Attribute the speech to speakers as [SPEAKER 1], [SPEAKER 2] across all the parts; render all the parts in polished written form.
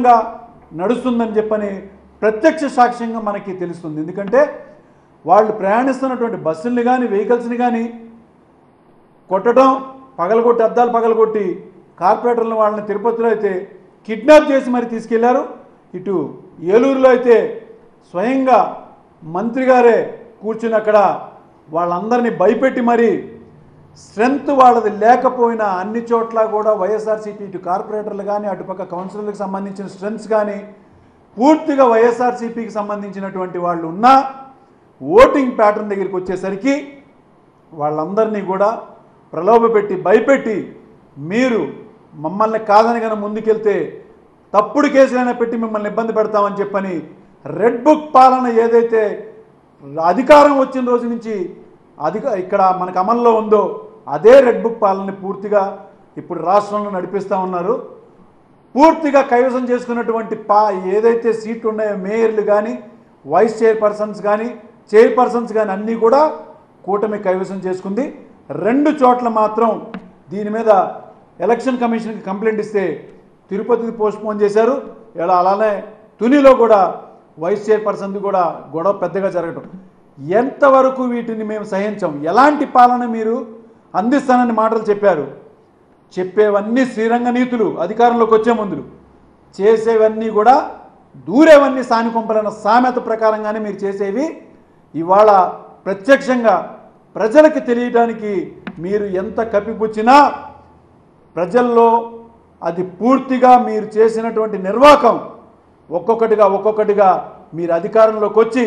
[SPEAKER 1] విధంగా నడుస్తుందని చెప్పని ప్రత్యక్ష సాక్ష్యంగా మనకి తెలుస్తుంది. ఎందుకంటే వాళ్ళు ప్రయాణిస్తున్నటువంటి బస్సుల్ని కానీ వెహికల్స్ని కానీ కొట్టడం, పగలగొట్టి అద్దాలు పగలగొట్టి కార్పొరేటర్లను వాళ్ళని తిరుపతిలో అయితే కిడ్నాప్ చేసి మరి తీసుకెళ్లారు. ఇటు ఏలూరులో అయితే స్వయంగా మంత్రి గారే కూర్చుని అక్కడ వాళ్ళందరినీ భయపెట్టి మరి స్ట్రెంత్ వాళ్ళది లేకపోయినా అన్ని చోట్ల కూడా వైఎస్ఆర్సీపీ ఇటు కార్పొరేటర్లు కానీ అటుపక్క కౌన్సిలర్లకు సంబంధించిన స్ట్రెంత్స్ కానీ పూర్తిగా వైఎస్ఆర్సీపీకి సంబంధించినటువంటి వాళ్ళు ఉన్నా ఓటింగ్ ప్యాటర్న్ దగ్గరికి వచ్చేసరికి వాళ్ళందరినీ కూడా ప్రలోభపెట్టి భయపెట్టి మీరు మమ్మల్ని కాదని కనుక ముందుకెళ్తే తప్పుడు కేసులైనా పెట్టి మిమ్మల్ని ఇబ్బంది పెడతామని చెప్పని రెడ్ బుక్ పాలన ఏదైతే అధికారం వచ్చిన రోజు నుంచి ఇక్కడ మనకు అమల్లో ఉందో అదే రెడ్ బుక్ పాలనని పూర్తిగా ఇప్పుడు రాష్ట్రంలో నడిపిస్తూ ఉన్నారు. పూర్తిగా కైవసం చేసుకున్నటువంటి ఏదైతే సీట్లు ఉన్నాయో మేయర్లు కానీ వైస్ చైర్పర్సన్స్ కానీ చైర్పర్సన్స్ కానీ అన్నీ కూడా కూటమి కైవసం చేసుకుంది. 2 చోట్ల మాత్రం దీని మీద ఎలక్షన్ కమిషన్కి కంప్లైంట్ ఇస్తే తిరుపతికి పోస్ట్పోన్ చేశారు. ఇలా అలానే తునిలో కూడా వైస్ చైర్పర్సన్ది కూడా గొడవ పెద్దగా జరగటం. ఎంతవరకు వీటిని మేము సహించాం, ఎలాంటి పాలన మీరు అందిస్తానని మాటలు చెప్పారు. చెప్పేవన్నీ శ్రీరంగ నీతులు, అధికారంలోకి వచ్చే ముందు చేసేవన్నీ కూడా దూరేవన్నీ సానికొంపలన్న సామెత ప్రకారంగానే మీరు చేసేవి ఇవాళ ప్రత్యక్షంగా ప్రజలకు తెలియడానికి మీరు ఎంత కప్పిపుచ్చినా ప్రజల్లో అది పూర్తిగా మీరు చేసినటువంటి నిర్వాకం ఒక్కొక్కటిగా మీరు అధికారంలోకి వచ్చి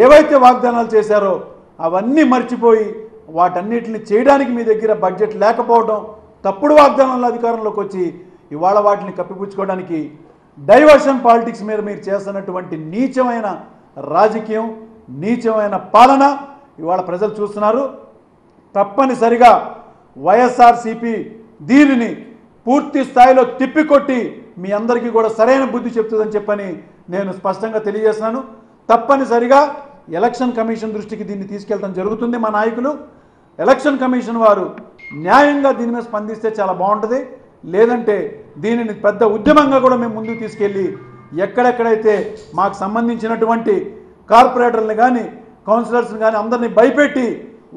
[SPEAKER 1] ఏవైతే వాగ్దానాలు చేశారో అవన్నీ మర్చిపోయి వాటన్నిటిని చేయడానికి మీ దగ్గర బడ్జెట్ లేకపోవడం, తప్పుడు వాగ్దానాల అధికారంలోకి వచ్చి ఇవాళ వాటిని కప్పిపుచ్చుకోవడానికి డైవర్షన్ పాలిటిక్స్ మీద మీరు చేస్తున్నటువంటి నీచమైన రాజకీయం, నీచమైన పాలన ఇవాళ ప్రజలు చూస్తున్నారు. తప్పనిసరిగా వైఎస్ఆర్సీపీ దీనిని పూర్తి స్థాయిలో తిప్పికొట్టి మీ అందరికీ కూడా సరైన బుద్ధి చెప్తుందని చెప్పని నేను స్పష్టంగా తెలియజేస్తున్నాను. తప్పనిసరిగా ఎలక్షన్ కమిషన్ దృష్టికి దీన్ని తీసుకెళ్ళడం జరుగుతుంది. మా నాయకులు ఎలక్షన్ కమిషన్ వారు న్యాయంగా దీని మీద స్పందిస్తే చాలా బాగుంటుంది. లేదంటే దీనిని పెద్ద ఉద్యమంగా కూడా మేము ముందుకు తీసుకెళ్ళి ఎక్కడెక్కడైతే మాకు సంబంధించినటువంటి కార్పొరేటర్ని కానీ కౌన్సిలర్స్ని కానీ అందరినీ భయపెట్టి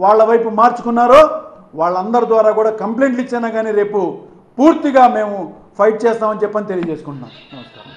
[SPEAKER 1] వాళ్ళ వైపు మార్చుకున్నారో వాళ్ళందరి ద్వారా కూడా కంప్లైంట్లు ఇచ్చినా కానీ రేపు పూర్తిగా మేము ఫైట్ చేస్తామని చెప్పని తెలియజేసుకుంటున్నాం. నమస్కారం.